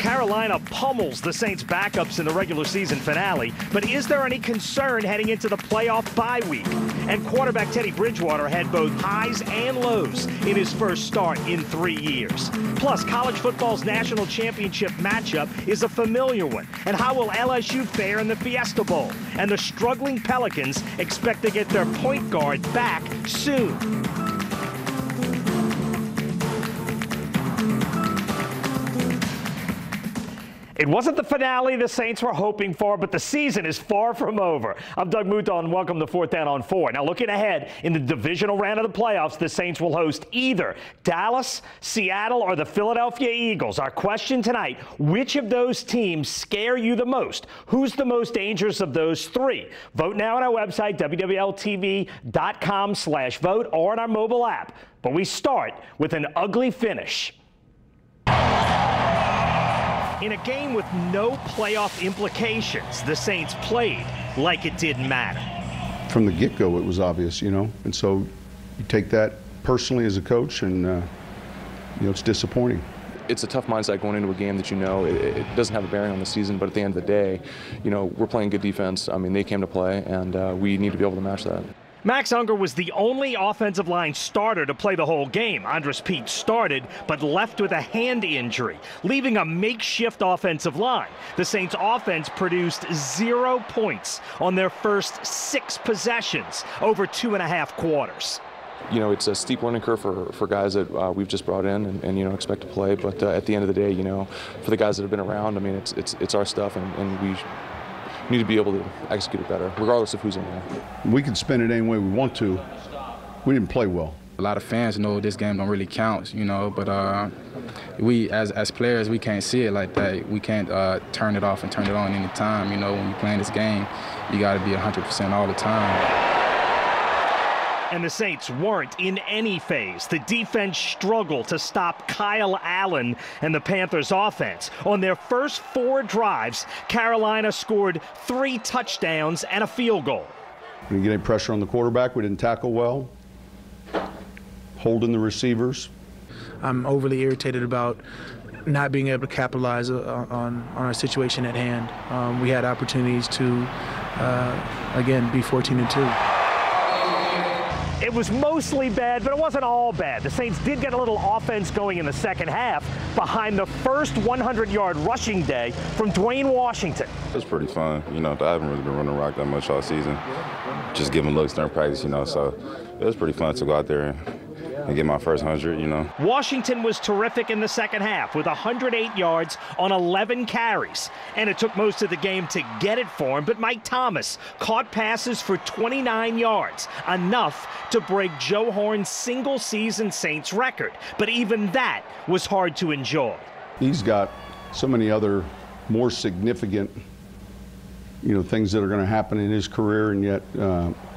Carolina pummels the Saints' backups in the regular season finale, but is there any concern heading into the playoff bye week? And quarterback Teddy Bridgewater had both highs and lows in his first start in 3 years. Plus, college football's national championship matchup is a familiar one. And how will LSU fare in the Fiesta Bowl? And the struggling Pelicans expect to get their point guard back soon. It wasn't the finale the Saints were hoping for, but the season is far from over. I'm Doug Mouton, and welcome to 4th Down on 4. Now, looking ahead in the divisional round of the playoffs, the Saints will host either Dallas, Seattle, or the Philadelphia Eagles. Our question tonight, which of those teams scare you the most? Who's the most dangerous of those three? Vote now on our website, wwltv.com/vote, or on our mobile app. But we start with an ugly finish. In a game with no playoff implications, the Saints played like it didn't matter. From the get-go, it was obvious, and so you take that personally as a coach, and it's disappointing. It's a tough mindset going into a game that it doesn't have a bearing on the season, but at the end of the day, we're playing good defense. I mean, they came to play, and we need to be able to match that. Max Unger was the only offensive line starter to play the whole game. Andres Pete started, but left with a hand injury, leaving a makeshift offensive line. The Saints' offense produced 0 points on their first 6 possessions over 2.5 quarters. It's a steep learning curve for guys that we've just brought in and expect to play. But at the end of the day, for the guys that have been around, I mean, it's our stuff, and we need to be able to execute it better, regardless of who's in there. We can spin it any way we want to. We didn't play well. A lot of fans know this game don't really count, but we as players, we can't see it like that. We can't turn it off and turn it on any time. When you're playing this game, you got to be 100% all the time. And the Saints weren't in any phase. The defense struggled to stop Kyle Allen and the Panthers' offense. On their first 4 drives, Carolina scored 3 touchdowns and a field goal. We didn't get any pressure on the quarterback. We didn't tackle well. Holding the receivers. I'm overly irritated about not being able to capitalize on our situation at hand. We had opportunities to, again, be 14-2. It was mostly bad, but it wasn't all bad. The Saints did get a little offense going in the second half behind the first 100-yard rushing day from Dwayne Washington. It was pretty fun. I haven't really been running rock that much all season. Just giving looks during practice, so it was pretty fun to go out there and get my first 100, Washington was terrific in the second half with 108 yards on 11 carries. And it took most of the game to get it for him, but Mike Thomas caught passes for 29 yards, enough to break Joe Horn's single-season Saints record. But even that was hard to enjoy. He's got so many other more significant, things that are going to happen in his career, and yet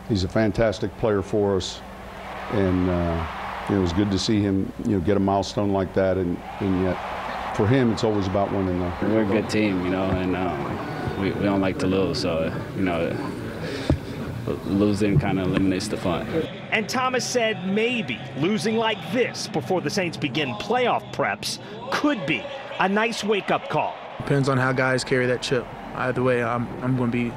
he's a fantastic player for us. And it was good to see him, get a milestone like that, and yet for him, it's always about winning. We're a good team, and we don't like to lose, so losing kind of eliminates the fun. And Thomas said maybe losing like this before the Saints begin playoff preps could be a nice wake-up call. Depends on how guys carry that chip. Either way, I'm going to be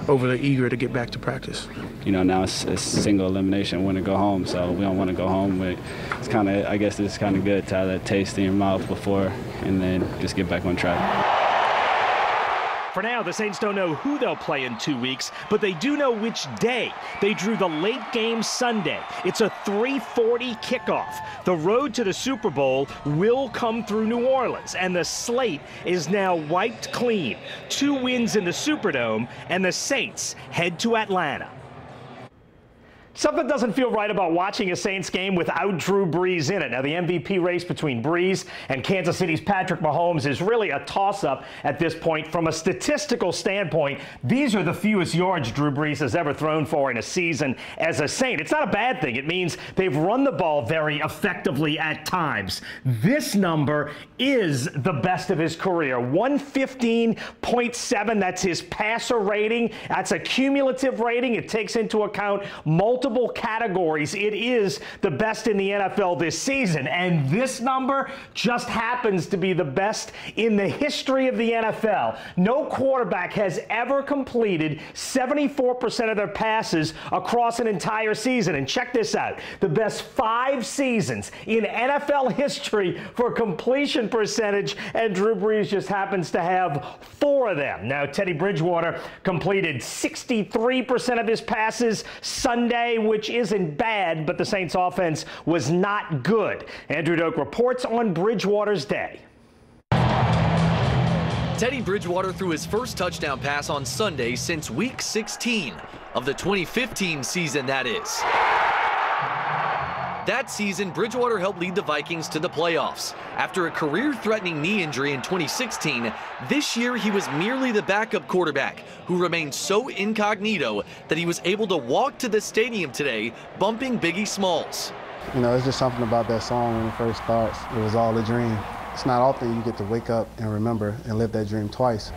overly eager to get back to practice. Now it's single elimination, win or go home, so we don't want to go home. But it's kind of, I guess it's kind of good to have that taste in your mouth before and then just get back on track. For now, the Saints don't know who they'll play in 2 weeks, but they do know which day. They drew the late game Sunday. It's a 3:40 kickoff. The road to the Super Bowl will come through New Orleans, and the slate is now wiped clean. 2 wins in the Superdome, and the Saints head to Atlanta. Something doesn't feel right about watching a Saints game without Drew Brees in it. Now, the MVP race between Brees and Kansas City's Patrick Mahomes is really a toss-up at this point. From a statistical standpoint, these are the fewest yards Drew Brees has ever thrown for in a season as a Saint. It's not a bad thing. It means they've run the ball very effectively at times. This number is the best of his career. 115.7, that's his passer rating. That's a cumulative rating. It takes into account multiple multiple categories, it is the best in the NFL this season. And this number just happens to be the best in the history of the NFL. No quarterback has ever completed 74% of their passes across an entire season. And check this out. The best 5 seasons in NFL history for completion percentage, and Drew Brees just happens to have 4 of them. Now, Teddy Bridgewater completed 63% of his passes Sunday, which isn't bad, but the Saints offense was not good. Andrew Doak reports on Bridgewater's day. Teddy Bridgewater threw his first touchdown pass on Sunday since Week 16 of the 2015 season, that is. That season, Bridgewater helped lead the Vikings to the playoffs. After a career-threatening knee injury in 2016, this year he was merely the backup quarterback who remained so incognito that he was able to walk to the stadium today, bumping Biggie Smalls. You know, it's just something about that song when it first starts. It was all a dream. It's not often you get to wake up and remember and live that dream twice.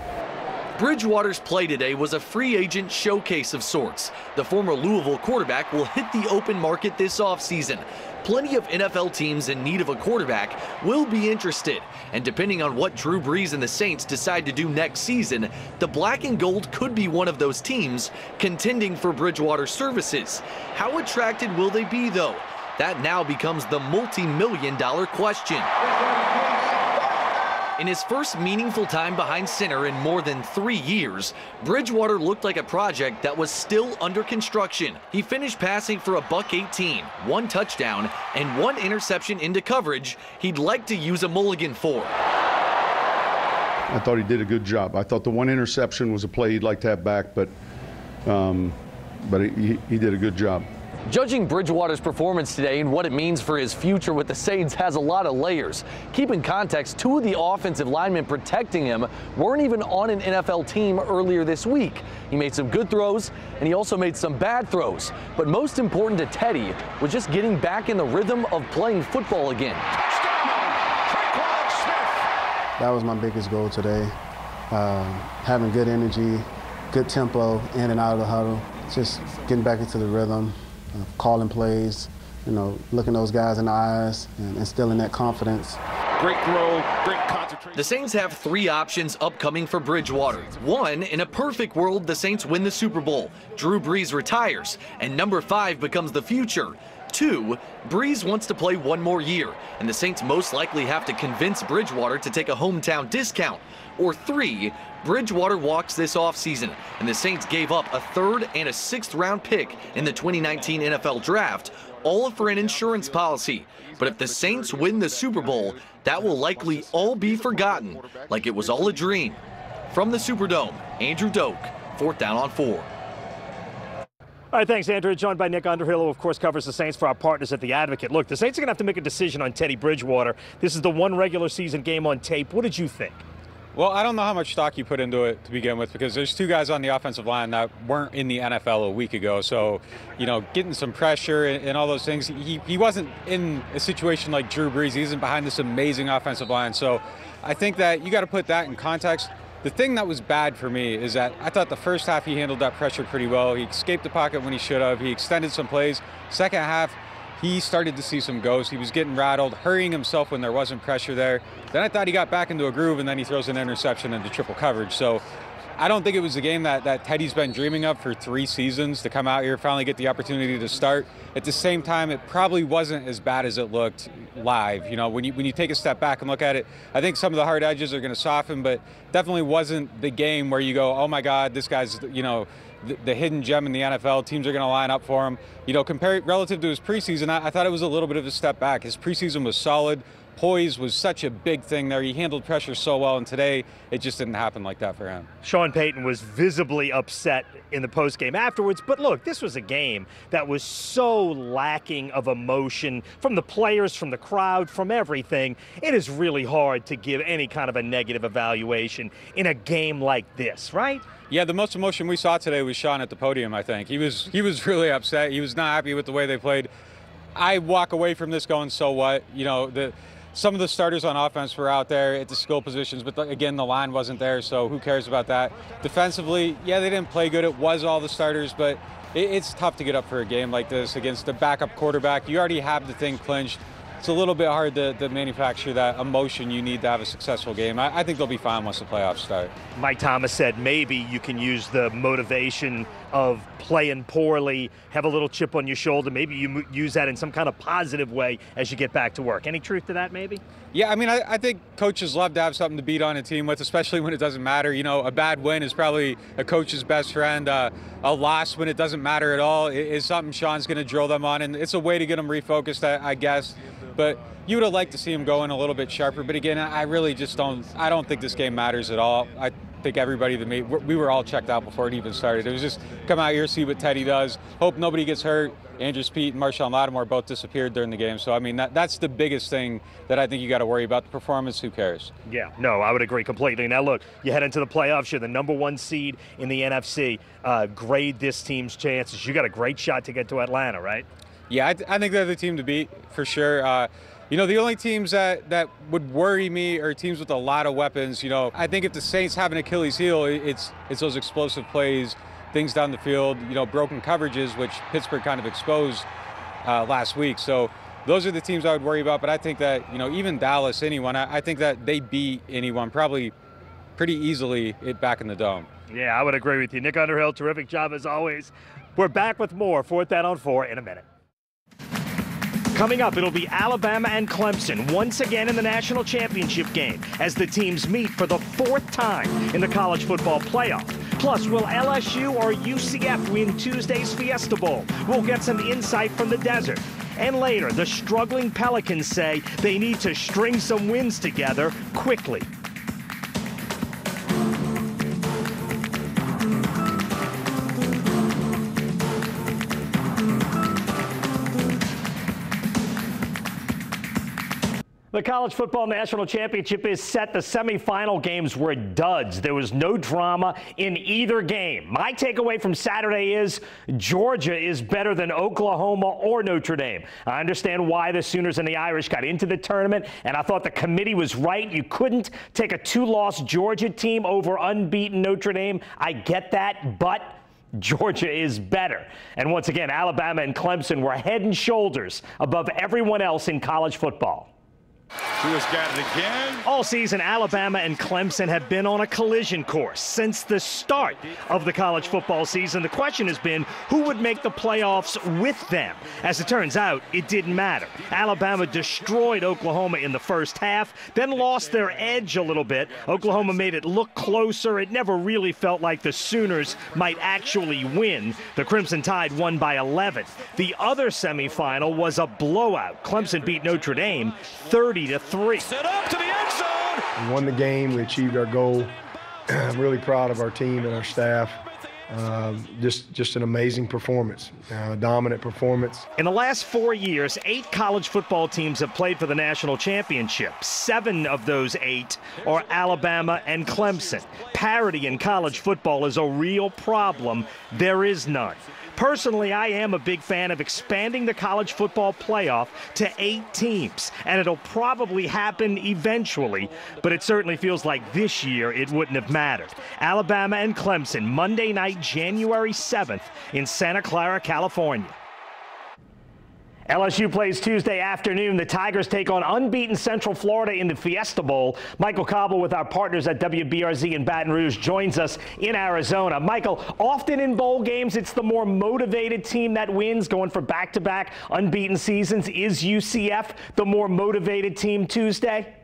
Bridgewater's play today was a free agent showcase of sorts. The former Louisville quarterback will hit the open market this offseason. Plenty of NFL teams in need of a quarterback will be interested. And depending on what Drew Brees and the Saints decide to do next season, the Black and Gold could be one of those teams contending for Bridgewater's services. How attracted will they be, though? That now becomes the multi-million-dollar question. In his first meaningful time behind center in more than 3 years, Bridgewater looked like a project that was still under construction. He finished passing for a $118, 1 touchdown, and 1 interception into coverage he'd like to use a mulligan for. I thought he did a good job. I thought the 1 interception was a play he'd like to have back, but he did a good job. Judging Bridgewater's performance today and what it means for his future with the Saints has a lot of layers. Keep in context, 2 of the offensive linemen protecting him weren't even on an NFL team earlier this week. He made some good throws, and he also made some bad throws. But most important to Teddy was just getting back in the rhythm of playing football again. That was my biggest goal today. Having good energy, good tempo in and out of the huddle, just getting back into the rhythm. Calling plays, you know, looking those guys in the eyes and instilling that confidence. Great throw, great concentration. The Saints have 3 options upcoming for Bridgewater. 1, in a perfect world, the Saints win the Super Bowl. Drew Brees retires, and number 5 becomes the future. 2, Brees wants to play 1 more year, and the Saints most likely have to convince Bridgewater to take a hometown discount. Or 3, Bridgewater walks this offseason, and the Saints gave up a 3rd and a 6th round pick in the 2019 NFL Draft, all for an insurance policy. But if the Saints win the Super Bowl, that will likely all be forgotten, like it was all a dream. From the Superdome, Andrew Doak, 4th Down on 4. All right, thanks, Andrew. Joined by Nick Underhill, who, of course, covers the Saints for our partners at The Advocate. Look, the Saints are going to have to make a decision on Teddy Bridgewater. This is the 1 regular season game on tape. What did you think? Well, I don't know how much stock you put into it to begin with, because there's 2 guys on the offensive line that weren't in the NFL a week ago. So, you know, getting some pressure and all those things. He wasn't in a situation like Drew Brees. He isn't behind this amazing offensive line. So I think that you got to put that in context. The thing that was bad for me is that I thought the first half he handled that pressure pretty well. He escaped the pocket when he should have. He extended some plays. Second half, he started to see some ghosts. He was getting rattled, hurrying himself when there wasn't pressure there. Then I thought he got back into a groove, and then he throws an interception into triple coverage. So I don't think it was the game that Teddy's been dreaming of for 3 seasons, to come out here, finally get the opportunity to start. At the same time, it probably wasn't as bad as it looked live. You know, when you take a step back and look at it, I think some of the hard edges are going to soften, but definitely wasn't the game where you go, oh my God, this guy's, you know, the hidden gem in the NFL. Teams are going to line up for him. You know, relative to his preseason, I thought it was a little bit of a step back. His preseason was solid. Poise was such a big thing there. He handled pressure so well, and today it just didn't happen like that for him. Sean Payton was visibly upset in the postgame afterwards, but look, this was a game that was so lacking of emotion from the players, from the crowd, from everything. It is really hard to give any kind of a negative evaluation in a game like this, right? Yeah, the most emotion we saw today was Sean at the podium, I think. He was really upset. He was not happy with the way they played. I walk away from this going, so what? You know, some of the starters on offense were out there at the skill positions, but again, the line wasn't there, so who cares about that? Defensively, yeah, they didn't play good. It was all the starters, but it's tough to get up for a game like this against a backup quarterback. You already have the thing clinched. It's a little bit hard to manufacture that emotion you need to have a successful game. I think they'll be fine once the playoffs start. Mike Thomas said maybe you can use the motivation of playing poorly, have a little chip on your shoulder. Maybe you use that in some kind of positive way as you get back to work. Any truth to that, maybe? Yeah, I mean, I think coaches love to have something to beat on a team with, especially when it doesn't matter. You know, a bad win is probably a coach's best friend. A loss when it doesn't matter at all is something Sean's going to drill them on, and it's a way to get them refocused, I guess. But you would have liked to see him going a little bit sharper. But again, I really just don't think this game matters at all. I think everybody we were all checked out before it even started. It was just come out here, see what Teddy does. Hope nobody gets hurt. Andrew Speed and Marshawn Lattimore both disappeared during the game. So, I mean, that's the biggest thing that I think you got to worry about. The performance, who cares? Yeah, no, I would agree completely. Now, look, you head into the playoffs. You're the #1 seed in the NFC. Grade this team's chances. You got a great shot to get to Atlanta, right? Yeah, I think they're the team to beat for sure. You know, the only teams that would worry me are teams with a lot of weapons. You know, I think if the Saints have an Achilles heel, it's those explosive plays, things down the field, you know, broken coverages, which Pittsburgh kind of exposed last week. So those are the teams I would worry about. But I think that, you know, even Dallas, anyone, I think that they beat anyone probably pretty easily back in the Dome. Yeah, I would agree with you. Nick Underhill, terrific job as always. We're back with more 4th Down on 4 in a minute. Coming up, it'll be Alabama and Clemson once again in the national championship game as the teams meet for the 4th time in the college football playoff. Plus, will LSU or UCF win Tuesday's Fiesta Bowl? We'll get some insight from the desert. And later, the struggling Pelicans say they need to string some wins together quickly. The College Football National Championship is set. The semifinal games were duds. There was no drama in either game. My takeaway from Saturday is Georgia is better than Oklahoma or Notre Dame. I understand why the Sooners and the Irish got into the tournament, and I thought the committee was right. You couldn't take a 2-loss Georgia team over unbeaten Notre Dame. I get that, but Georgia is better. And once again, Alabama and Clemson were head and shoulders above everyone else in college football. Lewis got it again. All season, Alabama and Clemson have been on a collision course since the start of the college football season. The question has been who would make the playoffs with them. As it turns out, it didn't matter. Alabama destroyed Oklahoma in the first half, then lost their edge a little bit. Oklahoma made it look closer. It never really felt like the Sooners might actually win. The Crimson Tide won by 11. The other semifinal was a blowout. Clemson beat Notre Dame 30-3. Set up to the end zone. We won the game. We achieved our goal. I'm really proud of our team and our staff. Just an amazing performance, dominant performance. In the last 4 years, 8 college football teams have played for the national championship. 7 of those 8 are Alabama and Clemson. Parity in college football is a real problem. There is none. Personally, I am a big fan of expanding the college football playoff to 8 teams, and it'll probably happen eventually, but it certainly feels like this year it wouldn't have mattered. Alabama and Clemson, Monday night, January 7th in Santa Clara, California. LSU plays Tuesday afternoon. The Tigers take on unbeaten Central Florida in the Fiesta Bowl. Michael Cobble with our partners at WBRZ in Baton Rouge joins us in Arizona. Michael, often in bowl games, it's the more motivated team that wins, going for back-to-back unbeaten seasons. Is UCF the more motivated team Tuesday?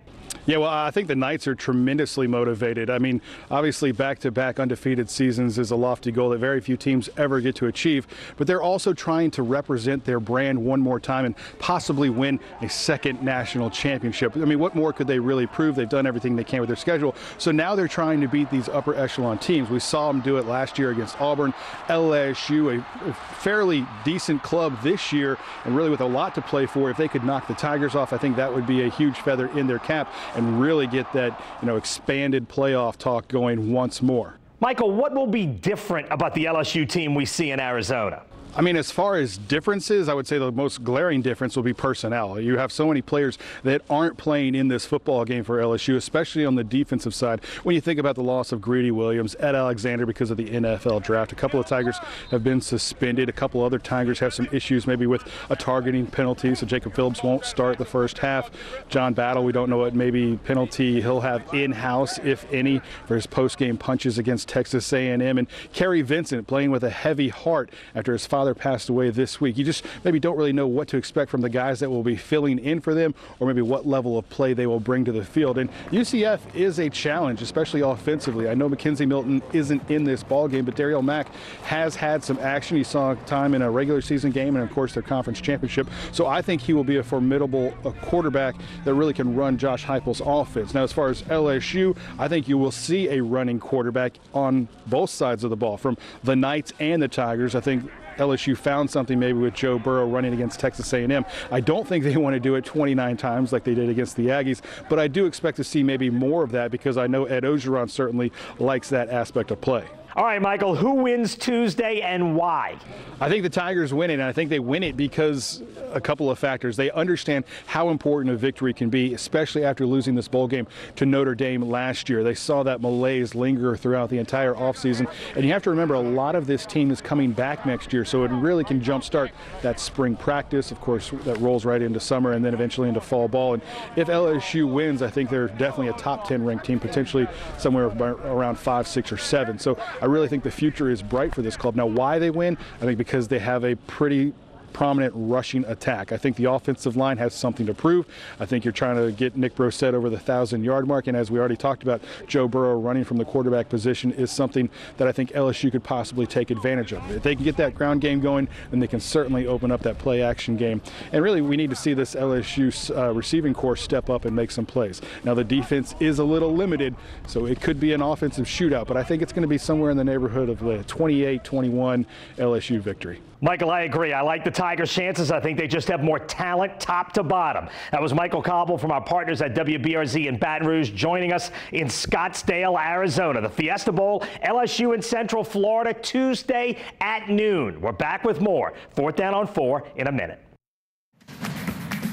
Yeah, well, I think the Knights are tremendously motivated. I mean, obviously back-to-back undefeated seasons is a lofty goal that very few teams ever get to achieve, but they're also trying to represent their brand one more time and possibly win a second national championship. I mean, what more could they really prove? They've done everything they can with their schedule, so now they're trying to beat these upper echelon teams. We saw them do it last year against Auburn, LSU, a fairly decent club this year, and really with a lot to play for. If they could knock the Tigers off, I think that would be a huge feather in their cap and really get that, expanded playoff talk going once more. Michael, what will be different about the LSU team we see in Arizona? I mean, as far as differences, I would say the most glaring difference will be personnel. You have so many players that aren't playing in this football game for LSU, especially on the defensive side. When you think about the loss of Greedy Williams, Ed Alexander because of the NFL draft, a couple of Tigers have been suspended. A couple other Tigers have some issues maybe with a targeting penalty, so Jacob Phillips won't start the first half. John Battle, we don't know what maybe penalty he'll have in-house, if any, for his post-game punches against Texas A&M. And Kerry Vincent playing with a heavy heart after his father passed away this week. You just maybe don't really know what to expect from the guys that will be filling in for them, or maybe what level of play they will bring to the field. And UCF is a challenge, especially offensively. I know Mackenzie Milton isn't in this ball game, but Darriel Mack has had some action. He saw time in a regular season game and, of course, their conference championship. So I think he will be a formidable quarterback that really can run Josh Heupel's offense. Now, as far as LSU, I think you will see a running quarterback on both sides of the ball, from the Knights and the Tigers. I think LSU found something maybe with Joe Burrow running against Texas A&M. I don't think they want to do it 29 times like they did against the Aggies, but I do expect to see maybe more of that because I know Ed Ogeron certainly likes that aspect of play. All right, Michael, who wins Tuesday and why? I think the Tigers win it, and I think they win it because a couple of factors. They understand how important a victory can be, especially after losing this bowl game to Notre Dame last year. They saw that malaise linger throughout the entire offseason, and you have to remember a lot of this team is coming back next year, so it really can jumpstart that spring practice, of course, that rolls right into summer and then eventually into fall ball. And if LSU wins, I think they're definitely a top 10 ranked team, potentially somewhere around 5, 6, or 7. So I really think the future is bright for this club. Now, why they win? I think because they have a pretty prominent rushing attack. I think the offensive line has something to prove. I think you're trying to get Nick Brossette over the 1,000-yard mark, and as we already talked about, Joe Burrow running from the quarterback position is something that I think LSU could possibly take advantage of. If they can get that ground game going, then they can certainly open up that play-action game. And really, we need to see this LSU receiving corps step up and make some plays. Now, the defense is a little limited, so it could be an offensive shootout, but I think it's going to be somewhere in the neighborhood of the 28-21 LSU victory. Michael, I agree. I like the Tigers' chances. I think they just have more talent top to bottom. That was Michael Cobble from our partners at WBRZ in Baton Rouge, joining us in Scottsdale, Arizona. The Fiesta Bowl, LSU in Central Florida, Tuesday at noon. We're back with more 4th Down on 4 in a minute.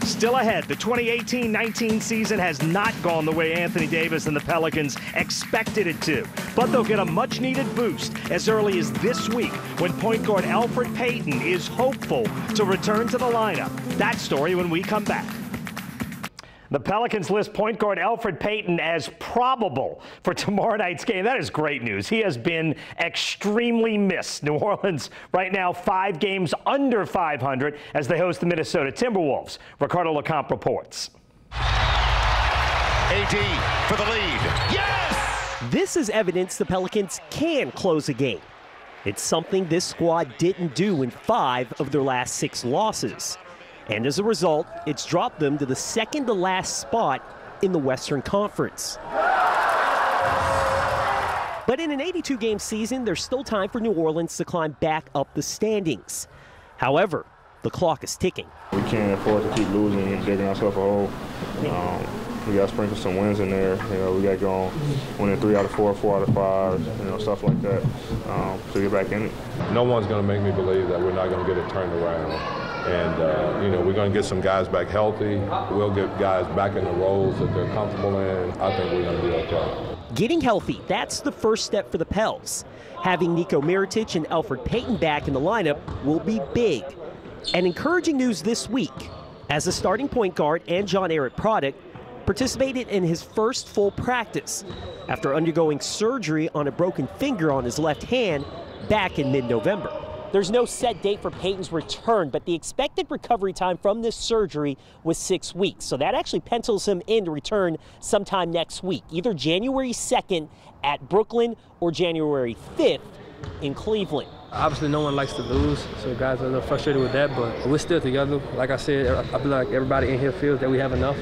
Still ahead, the 2018-19 season has not gone the way Anthony Davis and the Pelicans expected it to. But they'll get a much-needed boost as early as this week when point guard Elfrid Payton is hopeful to return to the lineup. That story when we come back. The Pelicans list point guard Elfrid Payton as probable for tomorrow night's game. That is great news. He has been extremely missed. New Orleans right now 5 games under 500 as they host the Minnesota Timberwolves. Ricardo LeCompte reports. AD for the lead. Yes! This is evidence the Pelicans can close a game. It's something this squad didn't do in 5 of their last 6 losses. And as a result, it's dropped them to the second-to-last spot in the Western Conference. But in an 82-game season, there's still time for New Orleans to climb back up the standings. However, the clock is ticking. We can't afford to keep losing and digging ourselves a hole. We got to sprinkle some wins in there. You know, we got to go on winning 3 out of 4, 4 out of 5, you know, stuff like that to get back in it. No one's going to make me believe that we're not going to get it turned around. And, you know, we're going to get some guys back healthy. We'll get guys back in the roles that they're comfortable in. I think we're going to be okay. Getting healthy, that's the first step for the Pels. Having Nico Mirotic and Elfrid Payton back in the lineup will be big. And encouraging news this week, as a starting point guard and John-Eric Product participated in his first full practice after undergoing surgery on a broken finger on his left hand back in mid-November. There's no set date for Payton's return, but the expected recovery time from this surgery was 6 weeks. So that actually pencils him in to return sometime next week, either January 2nd at Brooklyn or January 5th in Cleveland. Obviously, no one likes to lose, so guys are a little frustrated with that, but we're still together. Like I said, I feel like everybody in here feels that we have enough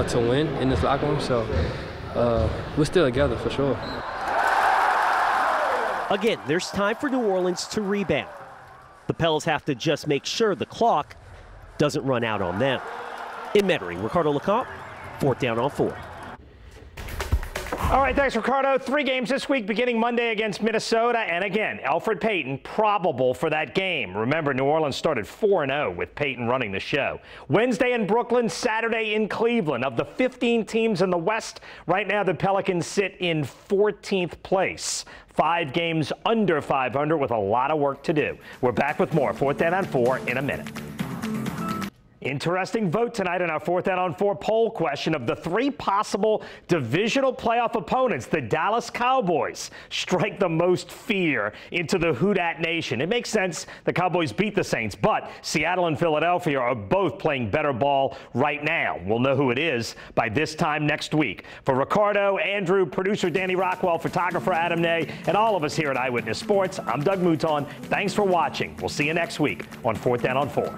to win in this locker room, so we're still together for sure. Again, there's time for New Orleans to rebound. The Pels have to just make sure the clock doesn't run out on them. In Metairie, Ricardo LeCompte, 4th Down on 4. All right, thanks, Ricardo. 3 games this week, beginning Monday against Minnesota. And again, Elfrid Payton probable for that game. Remember, New Orleans started 4-0 with Payton running the show. Wednesday in Brooklyn, Saturday in Cleveland. Of the 15 teams in the West, right now the Pelicans sit in 14th place. 5 games under 500 with a lot of work to do. We're back with more 4th Down on 4 in a minute. Interesting vote tonight in our 4th Down on 4 poll question. Of the 3 possible divisional playoff opponents, the Dallas Cowboys strike the most fear into the Who Dat Nation. It makes sense. The Cowboys beat the Saints, but Seattle and Philadelphia are both playing better ball right now. We'll know who it is by this time next week. For Ricardo, Andrew, producer Danny Rockwell, photographer Adam Ney, and all of us here at Eyewitness Sports, I'm Doug Mouton. Thanks for watching. We'll see you next week on 4th Down on 4.